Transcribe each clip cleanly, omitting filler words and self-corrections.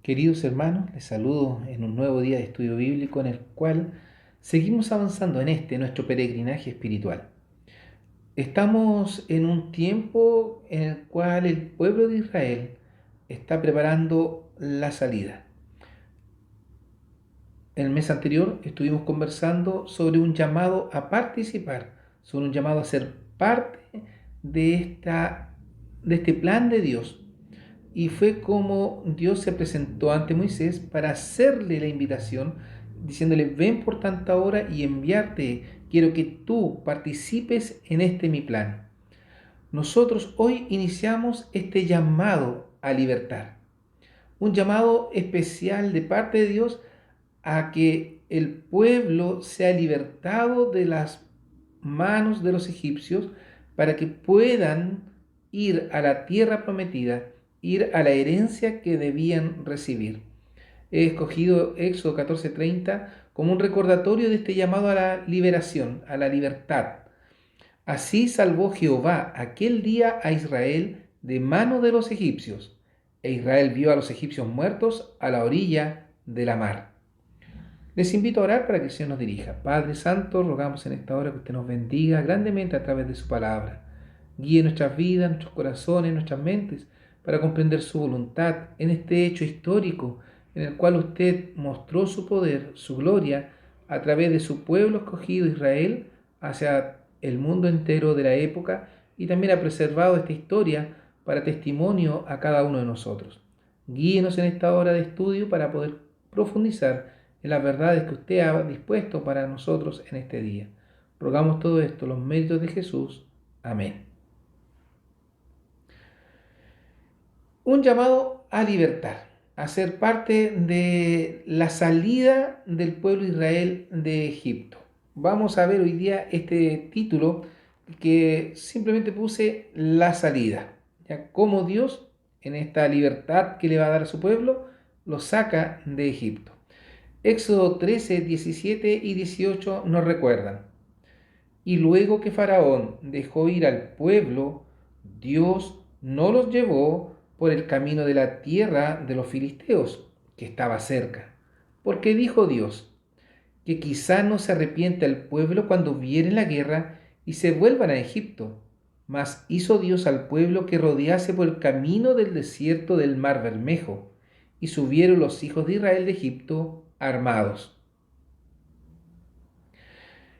Queridos hermanos, les saludo en un nuevo día de estudio bíblico en el cual seguimos avanzando en nuestro peregrinaje espiritual. Estamos en un tiempo en el cual el pueblo de Israel está preparando la salida. El mes anterior estuvimos conversando sobre un llamado a participar, sobre un llamado a ser parte de, de este plan de Dios. Y fue como Dios se presentó ante Moisés para hacerle la invitación, diciéndole, ven por tanta hora y enviarte, quiero que tú participes en mi plan. Nosotros hoy iniciamos este llamado a libertar, un llamado especial de parte de Dios a que el pueblo sea libertado de las manos de los egipcios para que puedan ir a la tierra prometida, ir a la herencia que debían recibir. He escogido Éxodo 14:30 como un recordatorio de este llamado a la liberación, a la libertad. Así salvó Jehová aquel día a Israel de mano de los egipcios, e Israel vio a los egipcios muertos a la orilla de la mar. Les invito a orar para que el Señor nos dirija. Padre Santo, rogamos en esta hora que usted nos bendiga grandemente a través de su palabra. Guíe nuestras vidas, nuestros corazones, nuestras mentes para comprender su voluntad en este hecho histórico en el cual usted mostró su poder, su gloria, a través de su pueblo escogido Israel hacia el mundo entero de la época, y también ha preservado esta historia para testimonio a cada uno de nosotros. Guíenos en esta hora de estudio para poder profundizar en las verdades que usted ha dispuesto para nosotros en este día. Rogamos todo esto, los méritos de Jesús. Amén. Un llamado a libertad, a ser parte de la salida del pueblo de Israel de Egipto. Vamos a ver hoy día este título que simplemente puse la salida. Ya cómo Dios, en esta libertad que le va a dar a su pueblo, lo saca de Egipto. Éxodo 13, 17 y 18 nos recuerdan. Y luego que Faraón dejó ir al pueblo, Dios no los llevó por el camino de la tierra de los filisteos, que estaba cerca. Porque dijo Dios, que quizá no se arrepienta el pueblo cuando viere la guerra y se vuelvan a Egipto. Mas hizo Dios al pueblo que rodease por el camino del desierto del mar Bermejo, y subieron los hijos de Israel de Egipto armados.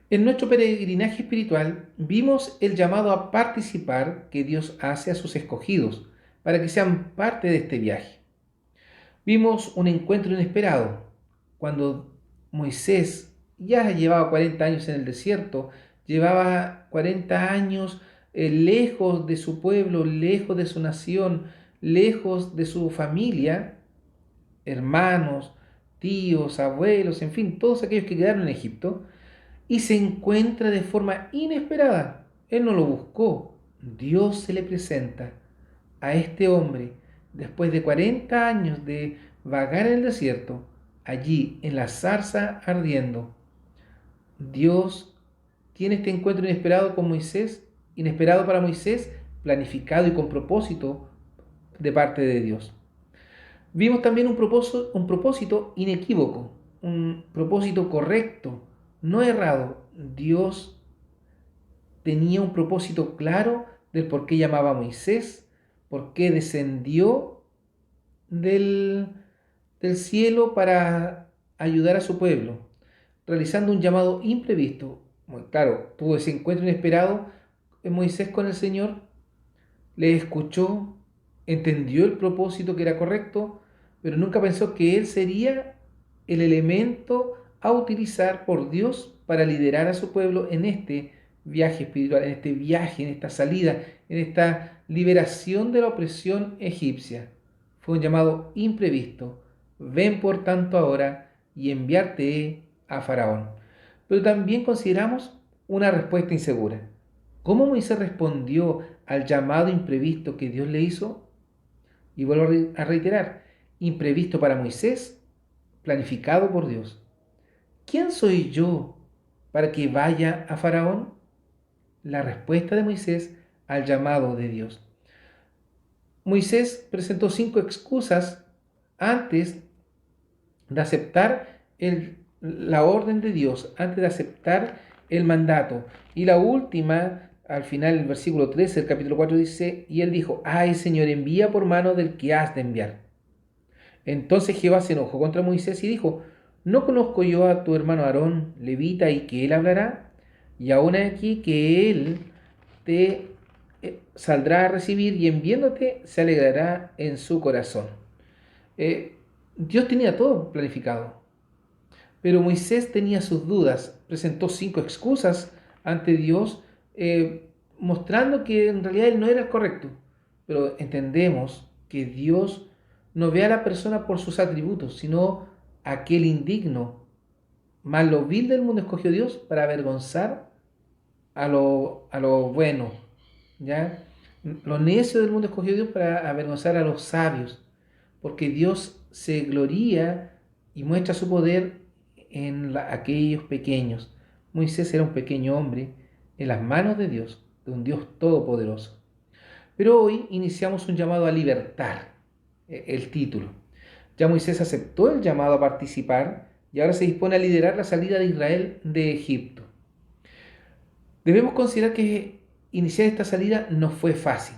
En nuestro peregrinaje espiritual vimos el llamado a participar que Dios hace a sus escogidos para que sean parte de este viaje. Vimos un encuentro inesperado cuando Moisés ya llevaba 40 años en el desierto, llevaba 40 años lejos de su pueblo, lejos de su nación, lejos de su familia, hermanos, tíos, abuelos, en fin, todos aquellos que quedaron en Egipto, y se encuentra de forma inesperada. Él no lo buscó. Dios se le presenta a este hombre después de 40 años de vagar en el desierto, allí en la zarza ardiendo. Dios tiene este encuentro inesperado con Moisés, inesperado para Moisés, planificado y con propósito de parte de Dios. Vimos también un propósito inequívoco, un propósito correcto, no errado. Dios tenía un propósito claro del por qué llamaba a Moisés, por qué descendió del, del cielo para ayudar a su pueblo, realizando un llamado imprevisto. Muy claro, tuvo ese encuentro inesperado en Moisés con el Señor, le escuchó, entendió el propósito que era correcto, pero nunca pensó que él sería el elemento a utilizar por Dios para liderar a su pueblo en este viaje espiritual, en este viaje, en esta salida, en esta liberación de la opresión egipcia. Fue un llamado imprevisto. Ven por tanto ahora y enviarte a Faraón. Pero también consideramos una respuesta insegura. ¿Cómo Moisés respondió al llamado imprevisto que Dios le hizo? Y vuelvo a reiterar, imprevisto para Moisés, planificado por Dios. ¿Quién soy yo para que vaya a Faraón? La respuesta de Moisés al llamado de Dios. Moisés presentó 5 excusas antes de aceptar la orden de Dios, antes de aceptar el mandato. Y la última, al final, el versículo 13 del capítulo 4 dice, y él dijo, ay Señor, envía por mano del que has de enviar. Entonces Jehová se enojó contra Moisés y dijo, ¿no conozco yo a tu hermano Aarón, levita, y que él hablará? Y aún aquí que él te saldrá a recibir y en viéndote se alegrará en su corazón. Eh, Dios tenía todo planificado, pero Moisés tenía sus dudas, presentó 5 excusas ante Dios, mostrando que en realidad él no era el correcto. Pero entendemos que Dios no ve a la persona por sus atributos, sino aquel indigno. Más lo vil del mundo escogió Dios para avergonzar a lo bueno, ¿ya? Lo necio del mundo escogió Dios para avergonzar a los sabios, porque Dios se gloría y muestra su poder en aquellos pequeños. Moisés era un pequeño hombre en las manos de Dios, de un Dios todopoderoso. Pero hoy iniciamos un llamado a libertar, el título. Ya Moisés aceptó el llamado a participar y ahora se dispone a liderar la salida de Israel de Egipto. Debemos considerar que iniciar esta salida no fue fácil.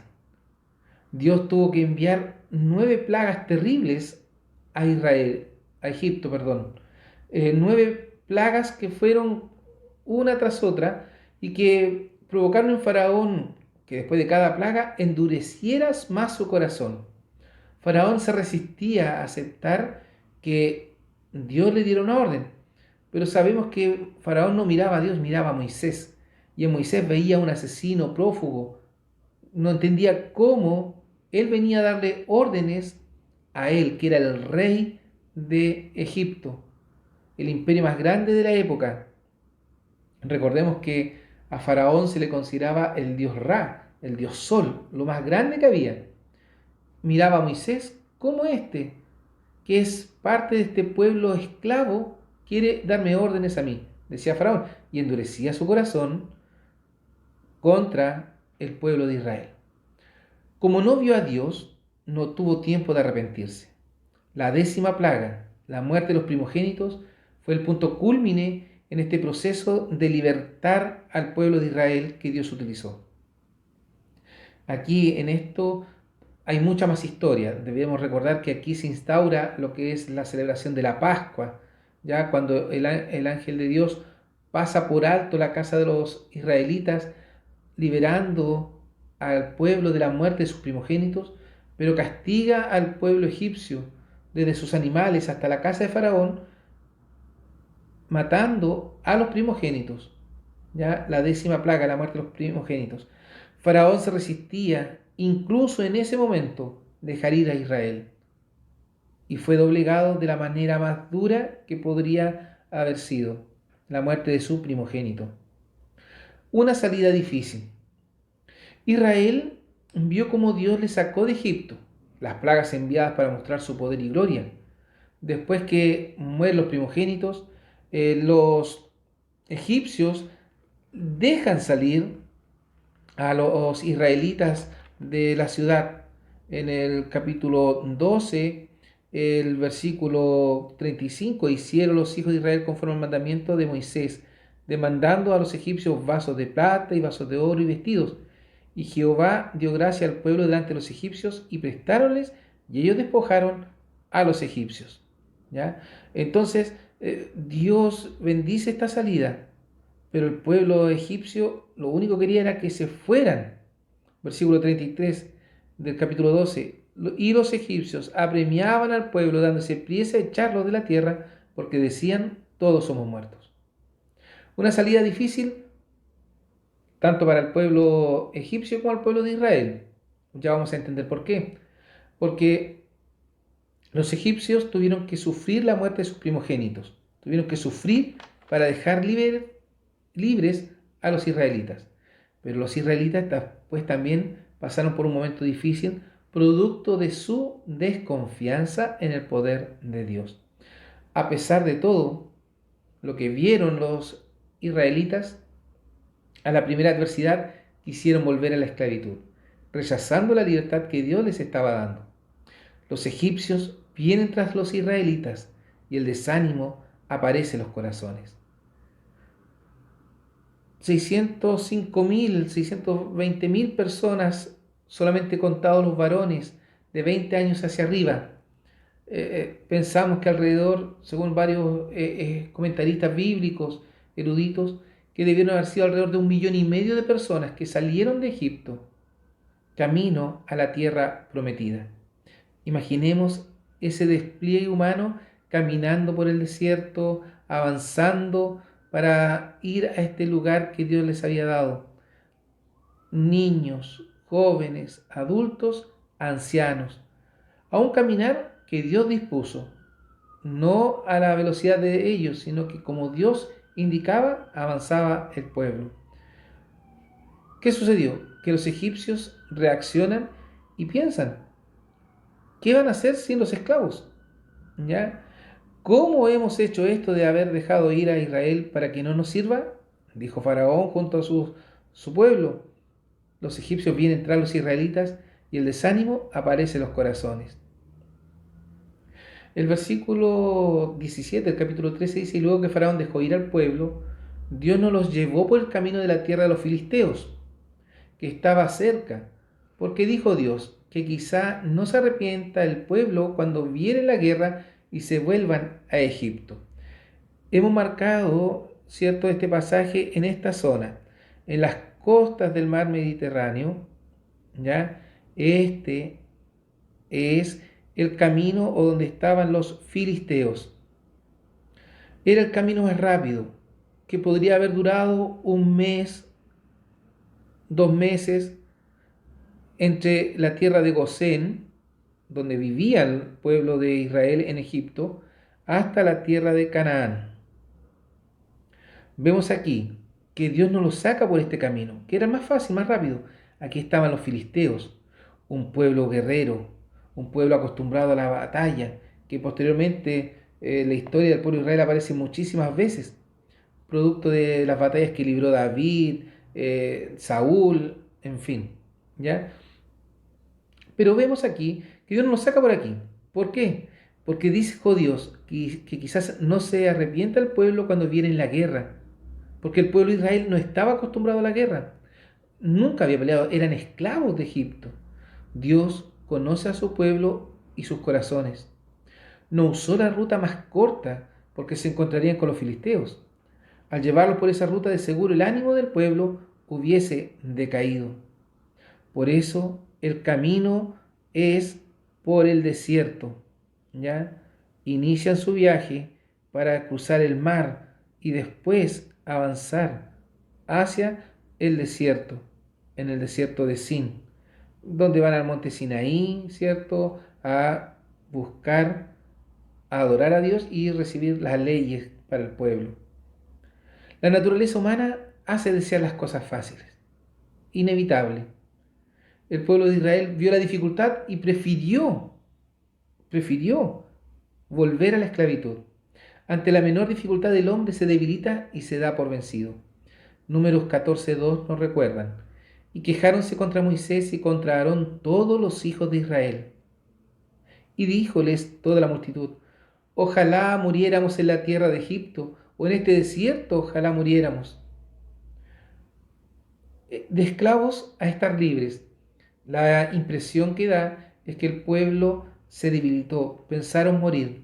Dios tuvo que enviar 9 plagas terribles a Israel, a Egipto, perdón. 9 plagas que fueron una tras otra y que provocaron en Faraón que después de cada plaga endureciera más su corazón. Faraón se resistía a aceptar que Dios le diera una orden, pero sabemos que Faraón no miraba a Dios, miraba a Moisés, y en Moisés veía a un asesino prófugo, no entendía cómo él venía a darle órdenes a él, que era el rey de Egipto, el imperio más grande de la época. Recordemos que a Faraón se le consideraba el dios Ra, el dios Sol, lo más grande que había. Miraba a Moisés como este, que es parte de este pueblo esclavo, quiere darme órdenes a mí, decía Faraón, y endurecía su corazón contra el pueblo de Israel. Como no vio a Dios, no tuvo tiempo de arrepentirse. La 10ª plaga, la muerte de los primogénitos, fue el punto cúlmine en este proceso de libertar al pueblo de Israel que Dios utilizó. Aquí en esto hay mucha más historia. Debemos recordar que aquí se instaura lo que es la celebración de la Pascua, ya cuando el ángel de Dios pasa por alto la casa de los israelitas, liberando al pueblo de la muerte de sus primogénitos, pero castiga al pueblo egipcio, desde sus animales hasta la casa de Faraón, matando a los primogénitos. Ya la 10ª plaga, la muerte de los primogénitos. Faraón se resistía, incluso en ese momento, dejar ir a Israel, y fue doblegado de la manera más dura que podría haber sido, la muerte de su primogénito. Una salida difícil. Israel vio cómo Dios le sacó de Egipto, las plagas enviadas para mostrar su poder y gloria. Después que mueren los primogénitos, los egipcios dejan salir a los israelitas de la ciudad. En el capítulo 12, el versículo 35, hicieron los hijos de Israel conforme al mandamiento de Moisés, demandando a los egipcios vasos de plata y vasos de oro y vestidos. Y Jehová dio gracia al pueblo delante de los egipcios y prestáronles, y ellos despojaron a los egipcios. ¿Ya? Entonces, Dios bendice esta salida, pero el pueblo egipcio lo único que quería era que se fueran. Versículo 33 del capítulo 12. Y los egipcios apremiaban al pueblo dándose priesa a echarlos de la tierra porque decían, todos somos muertos. Una salida difícil tanto para el pueblo egipcio como el pueblo de Israel. Ya vamos a entender por qué. Porque los egipcios tuvieron que sufrir la muerte de sus primogénitos. Tuvieron que sufrir para dejar libres a los israelitas. Pero los israelitas pues también pasaron por un momento difícil, producto de su desconfianza en el poder de Dios. A pesar de todo lo que vieron los israelitas, a la primera adversidad quisieron volver a la esclavitud, rechazando la libertad que Dios les estaba dando. Los egipcios vienen tras los israelitas y el desánimo aparece en los corazones. 605.000, 620.000 personas, solamente contados los varones de 20 años hacia arriba. Pensamos que alrededor, según varios comentaristas bíblicos, eruditos, que debieron haber sido alrededor de 1,5 millones de personas que salieron de Egipto camino a la tierra prometida. Imaginemos ese despliegue humano caminando por el desierto, avanzando para ir a este lugar que Dios les había dado. Niños, jóvenes, adultos, ancianos, a un caminar que Dios dispuso, no a la velocidad de ellos, sino que como Dios indicaba, avanzaba el pueblo. ¿Qué sucedió? Que los egipcios reaccionan y piensan, ¿qué van a hacer sin los esclavos? ¿Ya? ¿Cómo hemos hecho esto de haber dejado ir a Israel para que no nos sirva? Dijo Faraón junto a su pueblo. Los egipcios vienen tras los israelitas y el desánimo aparece en los corazones. El versículo 17 del capítulo 13 dice, y luego que Faraón dejó ir al pueblo, Dios no los llevó por el camino de la tierra de los filisteos, que estaba cerca, porque dijo Dios que quizá no se arrepienta el pueblo cuando viene la guerra y se vuelvan a Egipto. Hemos marcado, ¿cierto?, este pasaje en esta zona, en las costas del mar Mediterráneo, ¿ya? Este es el camino o donde estaban los filisteos. Era el camino más rápido, que podría haber durado 1 mes, 2 meses, entre la tierra de Gosén, donde vivía el pueblo de Israel en Egipto, hasta la tierra de Canaán. Vemos aquí que Dios no los saca por este camino, que era más fácil, más rápido. Aquí estaban los filisteos, un pueblo guerrero, un pueblo acostumbrado a la batalla, que posteriormente la historia del pueblo de Israel aparece muchísimas veces, producto de las batallas que libró David, Saúl, en fin, ¿ya? Pero vemos aquí que Dios no nos saca por aquí. ¿Por qué? Porque dijo Dios que quizás no se arrepienta el pueblo cuando viene la guerra, porque el pueblo de Israel no estaba acostumbrado a la guerra, nunca había peleado, eran esclavos de Egipto. Dios conoce a su pueblo y sus corazones. No usó la ruta más corta porque se encontrarían con los filisteos. Al llevarlos por esa ruta, de seguro el ánimo del pueblo hubiese decaído. Por eso el camino es por el desierto, ¿ya? Inician su viaje para cruzar el mar y después avanzar hacia el desierto, en el desierto de Sin, donde van al monte Sinaí, ¿cierto? A buscar, a adorar a Dios y recibir las leyes para el pueblo. La naturaleza humana hace desear las cosas fáciles, inevitable. El pueblo de Israel vio la dificultad y prefirió volver a la esclavitud. Ante la menor dificultad del hombre se debilita y se da por vencido. Números 14:2 nos recuerdan. Y quejáronse contra Moisés y contra Aarón todos los hijos de Israel. Y díjoles toda la multitud, ojalá muriéramos en la tierra de Egipto, o en este desierto, ojalá muriéramos. De esclavos a estar libres. La impresión que da es que el pueblo se debilitó, pensaron morir.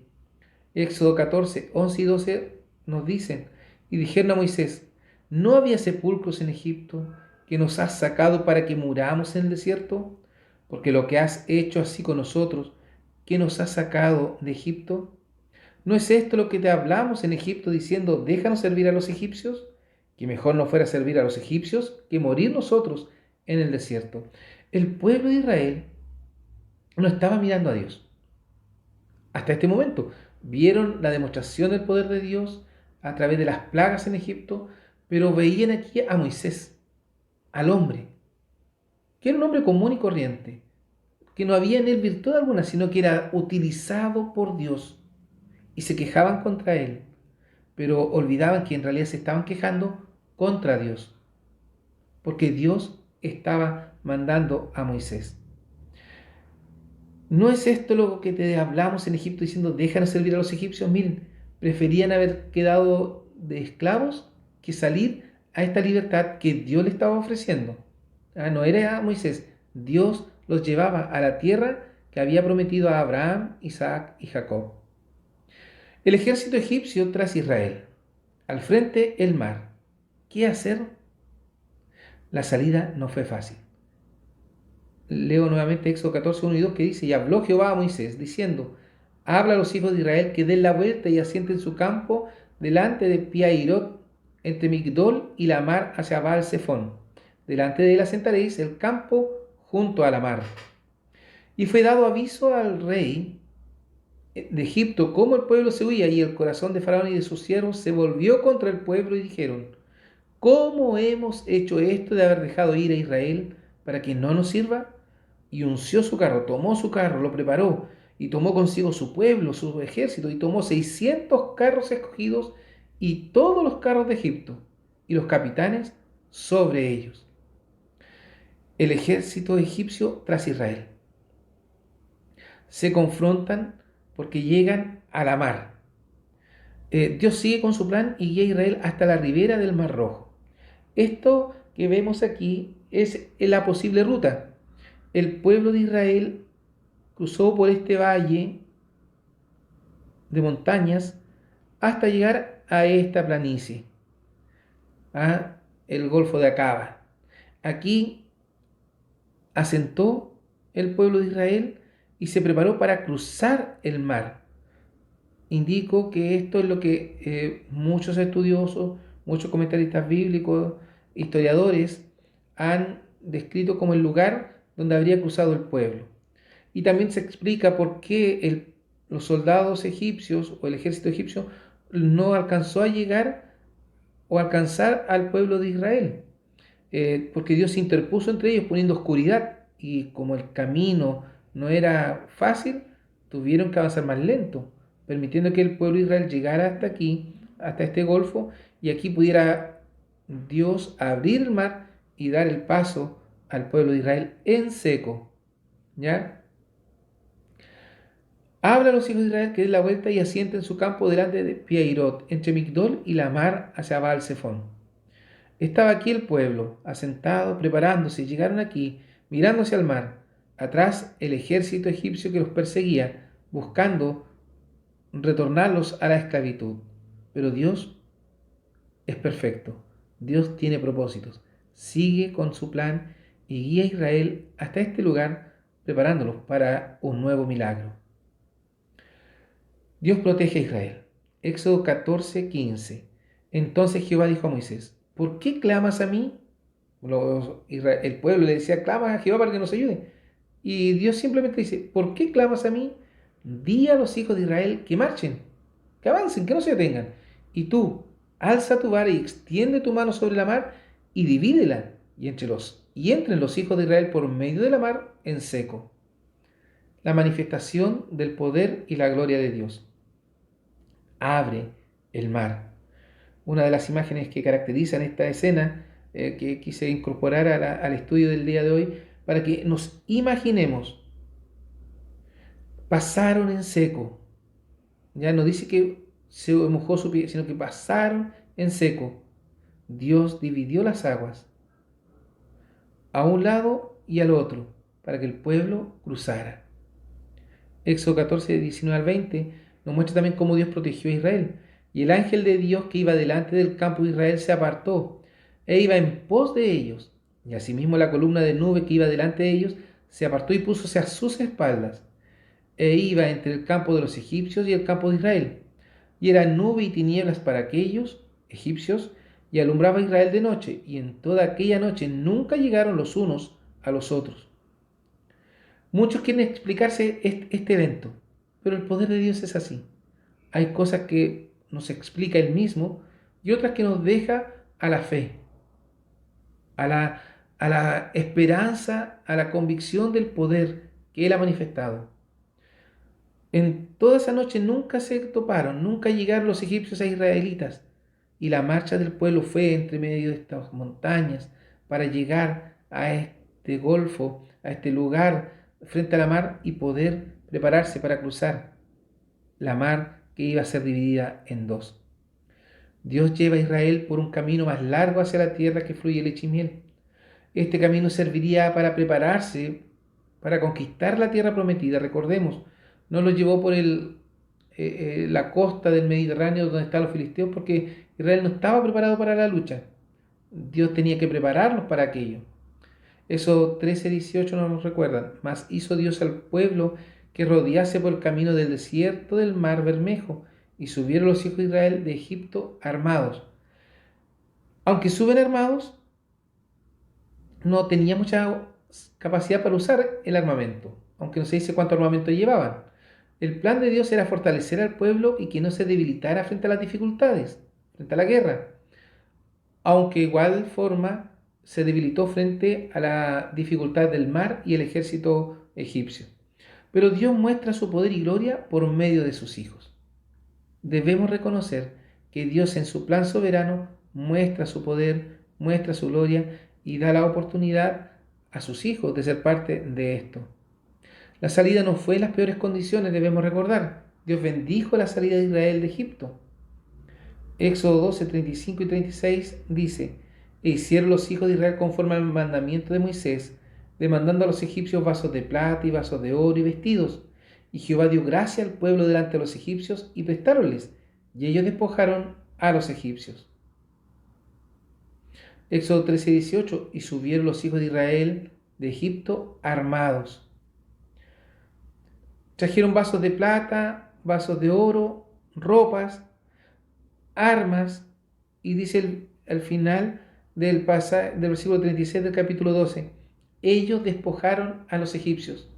Éxodo 14, 11 y 12 nos dicen, y dijeron a Moisés, ¿no había sepulcros en Egipto que nos has sacado para que muramos en el desierto? Porque lo que has hecho así con nosotros, que nos has sacado de Egipto. ¿No es esto lo que te hablamos en Egipto diciendo, déjanos servir a los egipcios? Que mejor nos fuera servir a los egipcios que morir nosotros en el desierto. El pueblo de Israel no estaba mirando a Dios. Hasta este momento vieron la demostración del poder de Dios a través de las plagas en Egipto, pero veían aquí a Moisés, al hombre, que era un hombre común y corriente, que no había en él virtud alguna, sino que era utilizado por Dios, y se quejaban contra él, pero olvidaban que en realidad se estaban quejando contra Dios, porque Dios estaba mandando a Moisés. ¿No es esto lo que te hablamos en Egipto diciendo, déjanos servir a los egipcios? Miren, preferían haber quedado de esclavos que salir a esta libertad que Dios le estaba ofreciendo. No era a Moisés, Dios los llevaba a la tierra que había prometido a Abraham, Isaac y Jacob. El ejército egipcio tras Israel. Al frente el mar. ¿Qué hacer? La salida no fue fácil. Leo nuevamente Éxodo 14, 1 y 2 que dice, y habló Jehová a Moisés, diciendo, habla a los hijos de Israel que den la vuelta y asienten su campo delante de Piahirot, entre Migdol y la mar hacia Baal Zephón. Delante de él asentaréis el campo junto a la mar. Y fue dado aviso al rey de Egipto cómo el pueblo se huía, y el corazón de Faraón y de sus siervos se volvió contra el pueblo, y dijeron, ¿cómo hemos hecho esto de haber dejado ir a Israel para que no nos sirva? Y unció su carro, tomó su carro, lo preparó, y tomó consigo su pueblo, su ejército, y tomó 600 carros escogidos y todos los carros de Egipto, y los capitanes sobre ellos. El ejército egipcio tras Israel. Se confrontan porque llegan a la mar. Dios sigue con su plan y guía a Israel hasta la ribera del Mar Rojo. Esto que vemos aquí es la posible ruta. El pueblo de Israel cruzó por este valle de montañas hasta llegar a esta planicie, a el Golfo de Acaba. Aquí asentó el pueblo de Israel y se preparó para cruzar el mar. Indico que esto es lo que muchos estudiosos, muchos comentaristas bíblicos, historiadores han descrito como el lugar donde habría cruzado el pueblo. Y también se explica por qué los soldados egipcios o el ejército egipcio no alcanzó a llegar o alcanzar al pueblo de Israel. Porque Dios se interpuso entre ellos poniendo oscuridad, y como el camino no era fácil, tuvieron que avanzar más lento, permitiendo que el pueblo de Israel llegara hasta aquí, hasta este golfo, y aquí pudiera Dios abrir el mar y dar el paso al pueblo de Israel en seco. ¿Ya? Habla a los hijos de Israel que den la vuelta y asienten su campo delante de Piahirot, entre Migdol y la mar hacia Baal Zephón. Estaba aquí el pueblo, asentado, preparándose, y llegaron aquí, mirándose al mar. Atrás el ejército egipcio que los perseguía, buscando retornarlos a la esclavitud. Pero Dios es perfecto. Dios tiene propósitos. Sigue con su plan y guía a Israel hasta este lugar, preparándolos para un nuevo milagro. Dios protege a Israel. Éxodo 14, 15. Entonces Jehová dijo a Moisés, ¿por qué clamas a mí? El pueblo le decía, clama a Jehová para que nos ayude. Y Dios simplemente dice, ¿por qué clamas a mí? Di a los hijos de Israel que marchen, que avancen, que no se detengan. Y tú, alza tu vara y extiende tu mano sobre la mar y divídela, y entren los hijos de Israel por medio de la mar en seco. La manifestación del poder y la gloria de Dios. Abre el mar. Una de las imágenes que caracterizan esta escena que quise incorporar al estudio del día de hoy para que nos imaginemos. Pasaron en seco. Ya no dice que se mojó su pie, sino que pasaron en seco. Dios dividió las aguas a un lado y al otro para que el pueblo cruzara. Éxodo 14, 19 al 20 nos muestra también cómo Dios protegió a Israel. Y el ángel de Dios que iba delante del campo de Israel se apartó e iba en pos de ellos. Y asimismo la columna de nube que iba delante de ellos se apartó y púsose a sus espaldas. E iba entre el campo de los egipcios y el campo de Israel. Y era nube y tinieblas para aquellos egipcios, y alumbraba a Israel de noche. Y en toda aquella noche nunca llegaron los unos a los otros. Muchos quieren explicarse este evento, pero el poder de Dios es así. Hay cosas que nos explica Él mismo y otras que nos deja a la fe, a la esperanza, a la convicción del poder que Él ha manifestado. En toda esa noche nunca se toparon, nunca llegaron los egipcios a israelitas, y la marcha del pueblo fue entre medio de estas montañas para llegar a este golfo, a este lugar frente a la mar y poder prepararse para cruzar la mar que iba a ser dividida en dos. Dios lleva a Israel por un camino más largo hacia la tierra que fluye leche y miel. Este camino serviría para prepararse para conquistar la tierra prometida. Recordemos, no lo llevó por la costa del Mediterráneo donde están los filisteos porque Israel no estaba preparado para la lucha. Dios tenía que prepararlos para aquello. Eso 13:18 nos recuerdan. Mas hizo Dios al pueblo que rodease por el camino del desierto del mar Bermejo, y subieron los hijos de Israel de Egipto armados. Aunque suben armados, no tenía mucha capacidad para usar el armamento, aunque no se dice cuánto armamento llevaban. El plan de Dios era fortalecer al pueblo y que no se debilitara frente a las dificultades, frente a la guerra, aunque igual forma se debilitó frente a la dificultad del mar y el ejército egipcio. Pero Dios muestra su poder y gloria por medio de sus hijos. Debemos reconocer que Dios en su plan soberano muestra su poder, muestra su gloria y da la oportunidad a sus hijos de ser parte de esto. La salida no fue en las peores condiciones, debemos recordar. Dios bendijo la salida de Israel de Egipto. Éxodo 12, 35 y 36 dice: E hicieron los hijos de Israel conforme al mandamiento de Moisés, demandando a los egipcios vasos de plata y vasos de oro y vestidos. Y Jehová dio gracia al pueblo delante de los egipcios y prestáronles, y ellos despojaron a los egipcios. Éxodo 13, 18: Y subieron los hijos de Israel de Egipto armados. Trajeron vasos de plata, vasos de oro, ropas, armas, y dice al final del versículo 36 del capítulo 12, ellos despojaron a los egipcios.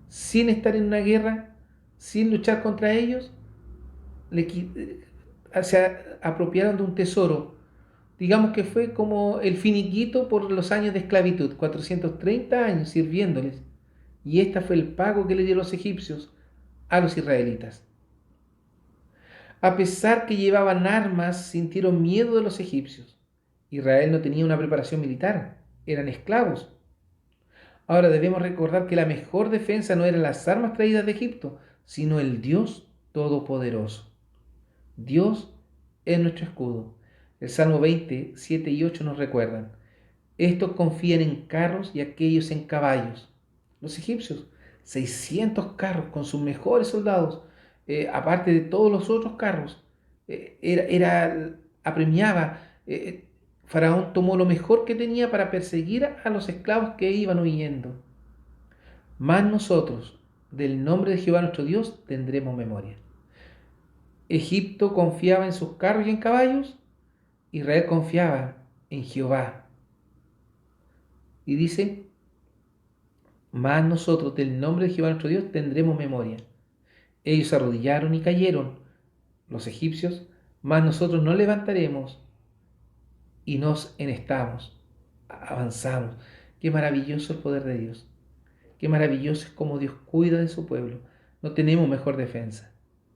Sin estar en una guerra, sin luchar contra ellos, se apropiaron de un tesoro. Digamos que fue como el finiquito por los años de esclavitud, 430 años sirviéndoles. Y este fue el pago que le dieron los egipcios a los israelitas. A pesar que llevaban armas, sintieron miedo de los egipcios. Israel no tenía una preparación militar, eran esclavos. Ahora debemos recordar que la mejor defensa no eran las armas traídas de Egipto, sino el Dios Todopoderoso. Dios es nuestro escudo. El Salmo 20, 7 y 8 nos recuerdan: estos confían en carros y aquellos en caballos. Los egipcios, 600 carros con sus mejores soldados, aparte de todos los otros carros. Apremiaba. Faraón tomó lo mejor que tenía para perseguir a los esclavos que iban huyendo. Mas nosotros, del nombre de Jehová nuestro Dios, tendremos memoria. Egipto confiaba en sus carros y en caballos, Israel confiaba en Jehová. Y dice: mas nosotros, del nombre de Jehová nuestro Dios, tendremos memoria. Ellos se arrodillaron y cayeron, los egipcios, mas nosotros nos levantaremos y nos enhestamos, avanzamos. Qué maravilloso el poder de Dios. Qué maravilloso es cómo Dios cuida de su pueblo. No tenemos mejor defensa,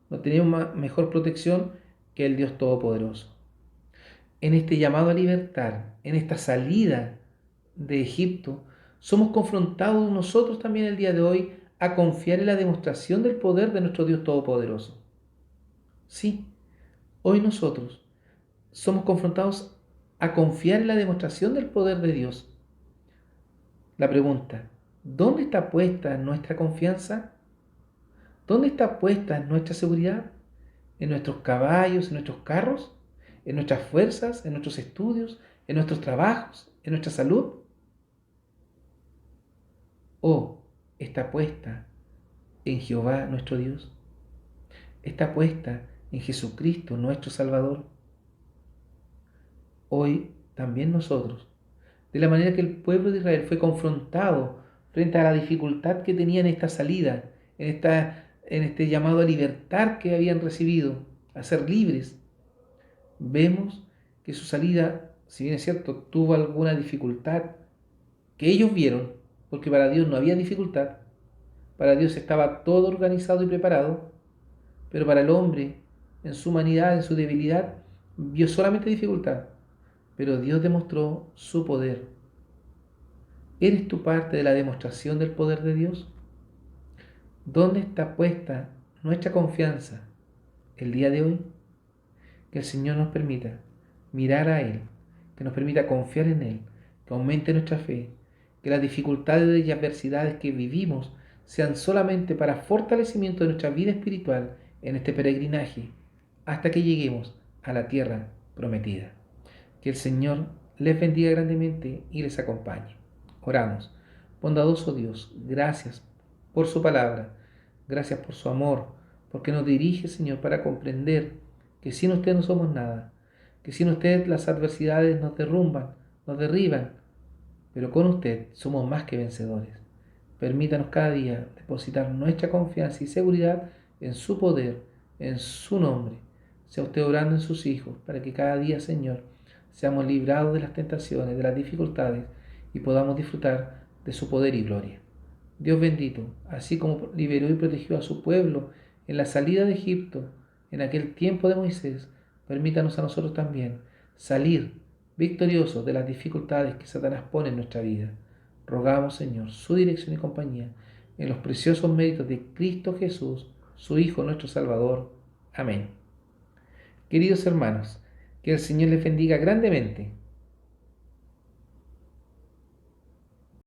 no tenemos mejor protección que el Dios Todopoderoso. En este llamado a libertad, en esta salida de Egipto, somos confrontados nosotros también el día de hoy a confiar en la demostración del poder de nuestro Dios Todopoderoso. Sí, hoy nosotros somos confrontados a confiar en la demostración del poder de Dios. La pregunta: ¿dónde está puesta nuestra confianza? ¿Dónde está puesta nuestra seguridad? ¿En nuestros caballos, en nuestros carros? ¿En nuestras fuerzas, en nuestros estudios, en nuestros trabajos, en nuestra salud? ¿O está puesta en Jehová nuestro Dios? ¿Está puesta en Jesucristo nuestro Salvador? Hoy también nosotros, de la manera que el pueblo de Israel fue confrontado frente a la dificultad que tenía en esta salida, en este llamado a libertad que habían recibido, a ser libres, vemos que su salida, si bien es cierto, tuvo alguna dificultad que ellos vieron, porque para Dios no había dificultad, para Dios estaba todo organizado y preparado, pero para el hombre, en su humanidad, en su debilidad, vio solamente dificultad. Pero Dios demostró su poder. ¿Eres tú parte de la demostración del poder de Dios? ¿Dónde está puesta nuestra confianza el día de hoy? Que el Señor nos permita mirar a Él, que nos permita confiar en Él, que aumente nuestra fe, que las dificultades y adversidades que vivimos sean solamente para fortalecimiento de nuestra vida espiritual en este peregrinaje, hasta que lleguemos a la tierra prometida. Que el Señor les bendiga grandemente y les acompañe. Oramos. Bondadoso Dios, gracias por su palabra, gracias por su amor, porque nos dirige, Señor, para comprender que sin usted no somos nada, que sin usted las adversidades nos derrumban, nos derriban, pero con usted somos más que vencedores. Permítanos cada día depositar nuestra confianza y seguridad en su poder, en su nombre. Sea usted orando en sus hijos, para que cada día, Señor, seamos librados de las tentaciones, de las dificultades y podamos disfrutar de su poder y gloria. Dios bendito, así como liberó y protegió a su pueblo en la salida de Egipto, en aquel tiempo de Moisés, permítanos a nosotros también salir victoriosos de las dificultades que Satanás pone en nuestra vida. Rogamos, Señor, su dirección y compañía en los preciosos méritos de Cristo Jesús, su Hijo, nuestro Salvador. Amén. Queridos hermanos, que el Señor les bendiga grandemente